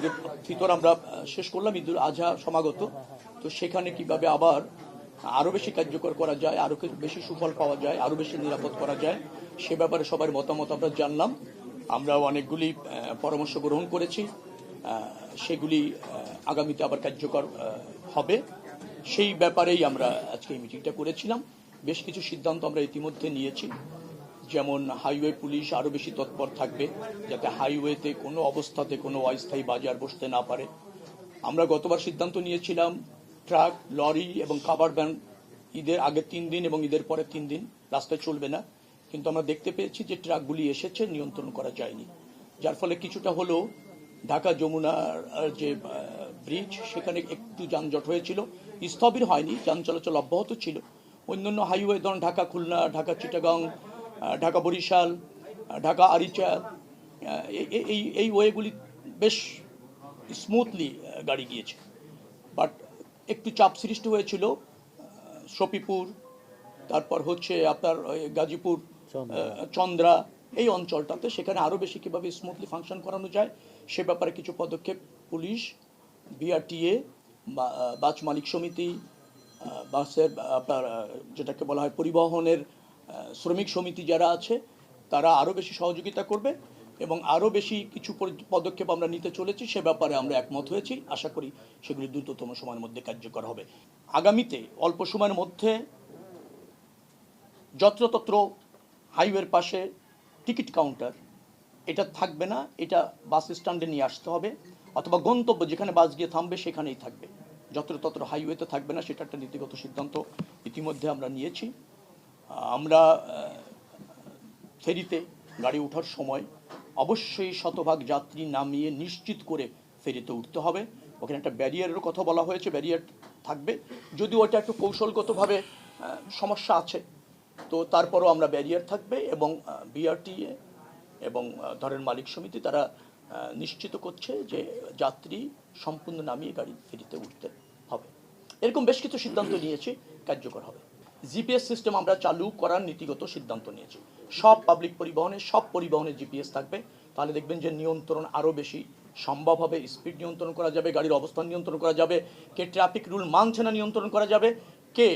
ঈদুল ফিতর আমরা শেষ করলাম, ঈদুল আজহা সমাগত। তো সেখানে কিভাবে আবার আরো বেশি কার্যকর করা যায়, আরো বেশি সুফল পাওয়া যায়, আরো বেশি নিরাপদ করা যায়, সে ব্যাপারে সবার মতামত আমরা জানলাম। আমরা অনেকগুলি পরামর্শ গ্রহণ করেছি, সেগুলি আগামীতে আবার কার্যকর হবে। সেই ব্যাপারেই আমরা আজকে এই মিটিংটা করেছিলাম। বেশ কিছু সিদ্ধান্ত আমরা ইতিমধ্যে নিয়েছি, যেমন হাইওয়ে পুলিশ আরো বেশি তৎপর থাকবে, যাতে হাইওয়েতে কোনো অবস্থাতে কোনো অস্থায়ী বাজার বসতে না পারে। আমরা গতবার সিদ্ধান্ত নিয়েছিলাম ট্রাক, লরি এবং কাভার ভ্যান ঈদের আগে 3 দিন এবং ঈদের পরে 3 দিন রাস্তায় চলবে না, কিন্তু আমরা দেখতে পেয়েছি যে ট্রাকগুলি এসেছে, নিয়ন্ত্রণ করা যায়নি, যার ফলে কিছুটা হলেও ঢাকা যমুনার যে ব্রিজ সেখানে একটু যানজট হয়েছিল, স্থবির হয়নি, যান চলাচল অব্যাহত ছিল। অন্যান্য হাইওয়ে ধরুন ঢাকা খুলনা, ঢাকা চিটাগাং, ঢাকা বরিশাল, ঢাকা আরিচা, এই ওয়েগুলি বেশ স্মুথলি গাড়ি গিয়েছে। বাট একটু চাপ সৃষ্টি হয়েছিল শফিপুর, তারপর হচ্ছে আপনার গাজীপুর, চন্দ্রা, এই অঞ্চলটাতে। সেখানে আরও বেশি কীভাবে স্মুথলি ফাংশন করানো যায় সে ব্যাপারে কিছু পদক্ষেপ পুলিশ, বিআরটিএ, বাস মালিক সমিতি, বাসের আপনার যেটাকে বলা হয় পরিবহনের শ্রমিক সমিতি যারা আছে, তারা আরও বেশি সহযোগিতা করবে এবং আরও বেশি কিছু পদক্ষেপ আমরা নিতে চলেছি। সে ব্যাপারে আমরা একমত হয়েছি। আশা করি সেগুলি দ্রুততম সময়ের মধ্যে কার্যকর হবে। আগামীতে অল্প সময়ের মধ্যে যত্রতত্র হাইওয়ের পাশে টিকিট কাউন্টার এটা থাকবে না, এটা বাস স্ট্যান্ডে নিয়ে আসতে হবে, অথবা গন্তব্য যেখানে বাস গিয়ে থামবে সেখানেই থাকবে, যত্রতত্র হাইওয়েতে থাকবে না। সেটা একটা নীতিগত সিদ্ধান্ত ইতিমধ্যে আমরা নিয়েছি। আমরা ফেরিতে গাড়ি ওঠার সময় অবশ্যই শতভাগ যাত্রী নামিয়ে নিশ্চিত করে ফেরিতে উঠতে হবে। ওখানে একটা ব্যারিয়ারের কথা বলা হয়েছে, ব্যারিয়ার থাকবে, যদিও ওটা একটু কৌশলগতভাবে সমস্যা আছে, তো তারপরও আমরা ব্যারিয়ার থাকবে এবং বিআরটিএ এবং ধরেন মালিক সমিতি তারা নিশ্চিত করছে যে যাত্রী সম্পূর্ণ নামিয়ে গাড়ি ফেরিতে উঠতে হবে। এরকম বেশ কিছু সিদ্ধান্ত নিয়েছি, কার্যকর হবে। জিপিএস সিস্টেম আমরা চালু করার নীতিগত সিদ্ধান্ত নিয়েছি। সব পাবলিক পরিবহনে, সব পরিবহনে জিপিএস থাকবে। তাহলে দেখবেন যে নিয়ন্ত্রণ আরও বেশি সম্ভব হবে, স্পিড নিয়ন্ত্রণ করা যাবে, গাড়ির অবস্থান নিয়ন্ত্রণ করা যাবে, কে ট্রাফিক রুল মানছে না নিয়ন্ত্রণ করা যাবে, কে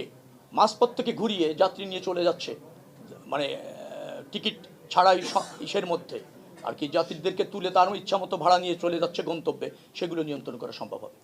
মাঝপথ থেকে ঘুরিয়ে যাত্রী নিয়ে চলে যাচ্ছে মানে টিকিট ছাড়াই ইসের মধ্যে আর কি, যাত্রীদেরকে তুলে তার ইচ্ছা মতো ভাড়া নিয়ে চলে যাচ্ছে গন্তব্যে, সেগুলো নিয়ন্ত্রণ করা সম্ভব হবে।